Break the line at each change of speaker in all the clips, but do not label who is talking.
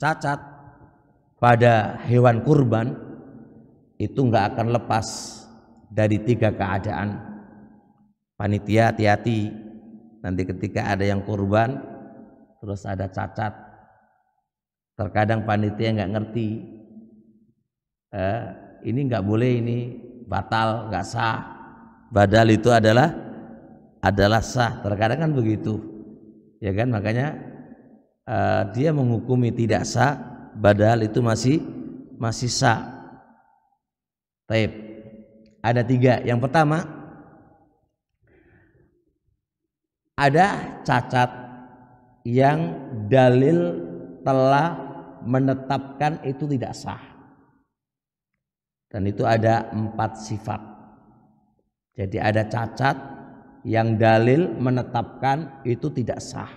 cacat pada hewan kurban itu nggak akan lepas dari 3 keadaan. Panitia hati-hati, nanti ketika ada yang kurban terus ada cacat, terkadang panitia nggak ngerti, ini nggak boleh, ini batal, nggak sah, padahal itu adalah sah. Terkadang kan begitu, ya kan, makanya dia menghukumi tidak sah padahal itu masih sah. Baik, ada 3. Yang pertama, ada cacat yang dalil telah menetapkan itu tidak sah, dan itu ada 4 sifat. Jadi ada cacat yang dalil menetapkan itu tidak sah,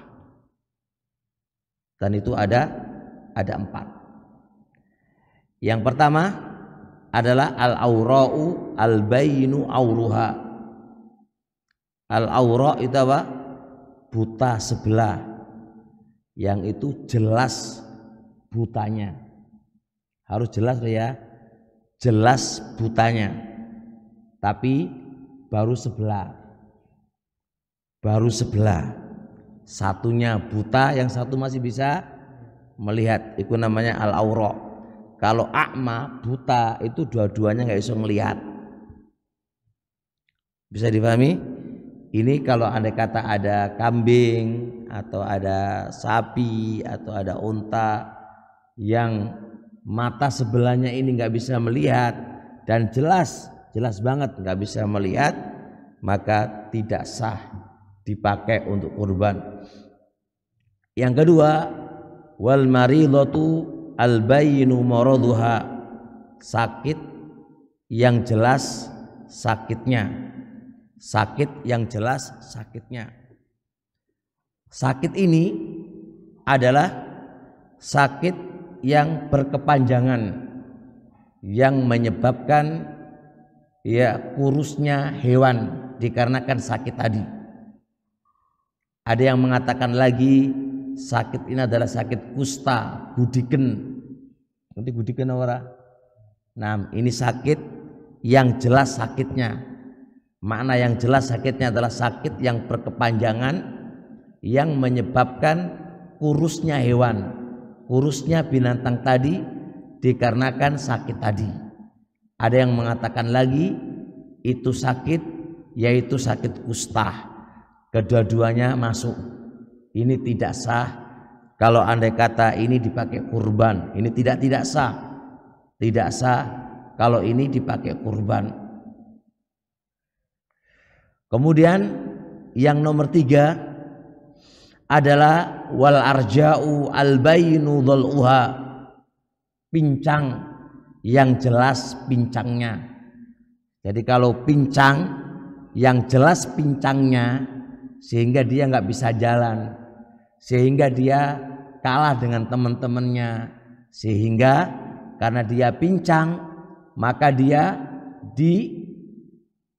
dan itu ada 4. Yang pertama adalah al-aura'u al-bayinu auruha. Al-aura' itu apa? Buta sebelah, yang itu jelas butanya. Harus jelas ya, jelas butanya. Tapi baru sebelah. Satunya buta, yang satu masih bisa melihat. Itu namanya al-aura'. Kalau a'ma, buta, itu dua-duanya nggak bisa melihat. Bisa dipahami? Ini kalau andai kata ada kambing atau ada sapi atau ada unta yang mata sebelahnya ini nggak bisa melihat dan jelas banget nggak bisa melihat, maka tidak sah dipakai untuk kurban. Yang kedua, wal maridatu al-bayinu maraduha, sakit yang jelas sakitnya. Sakit yang jelas sakitnya. Sakit ini adalah sakit yang berkepanjangan, yang menyebabkan kurusnya hewan dikarenakan sakit tadi. Ada yang mengatakan lagi sakit ini adalah sakit kusta, gudiken. Nanti gudiken ora? Nah, ini sakit yang jelas sakitnya. Makna yang jelas sakitnya adalah sakit yang berkepanjangan, yang menyebabkan kurusnya hewan, kurusnya binatang tadi dikarenakan sakit tadi. Ada yang mengatakan lagi itu sakit yaitu sakit kusta. Kedua-duanya masuk. Ini tidak sah kalau andai kata ini dipakai kurban. Ini tidak sah. Tidak sah kalau ini dipakai kurban. Kemudian yang nomor 3 adalah wal arja'u al bayinu dhal'uha, pincang yang jelas pincangnya. Jadi kalau pincang yang jelas pincangnya, sehingga dia nggak bisa jalan, sehingga dia kalah dengan teman-temannya, sehingga karena dia pincang maka dia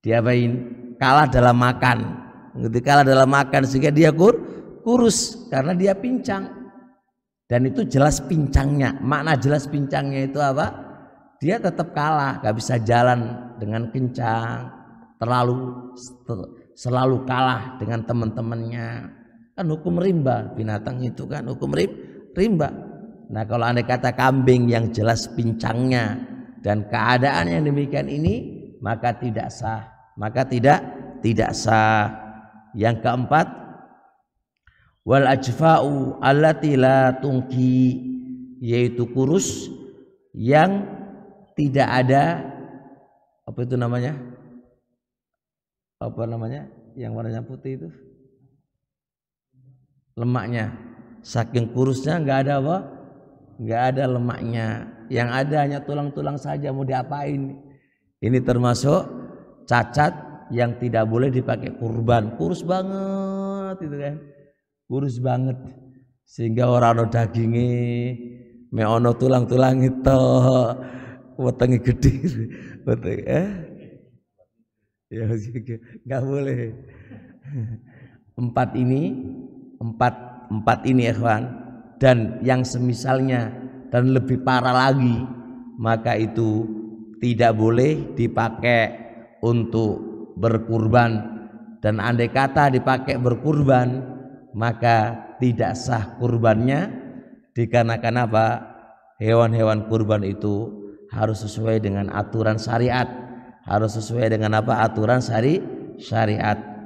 diapain? Kalah dalam makan. Kalah dalam makan sehingga dia kurus karena dia pincang. Dan itu jelas pincangnya. Makna jelas pincangnya itu apa? Dia tetap kalah, gak bisa jalan dengan kencang, selalu kalah dengan teman-temannya. Kan hukum rimba binatang itu, kan hukum rimba. Nah, kalau andai kata kambing yang jelas pincangnya dan keadaan yang demikian ini, maka tidak sah. Maka tidak sah. Yang keempat, wal ajfa'u allati la tungki, yaitu kurus yang tidak ada apa namanya yang warnanya putih itu, lemaknya. Saking kurusnya nggak ada apa? Nggak ada lemaknya. Yang ada hanya tulang-tulang saja, mau diapain? Ini termasuk cacat yang tidak boleh dipakai kurban. Kurus banget itu kan, kurus banget sehingga orang ono dagingnya, me ono tulang-tulang itu, wetenge gede, ya nggak boleh. Empat ini ikhwan, dan yang semisalnya dan lebih parah lagi, maka itu tidak boleh dipakai untuk berkurban. Dan andai kata dipakai berkurban, maka tidak sah kurbannya, dikarenakan apa? Hewan-hewan kurban itu harus sesuai dengan aturan syariat, harus sesuai dengan apa? Aturan syariat.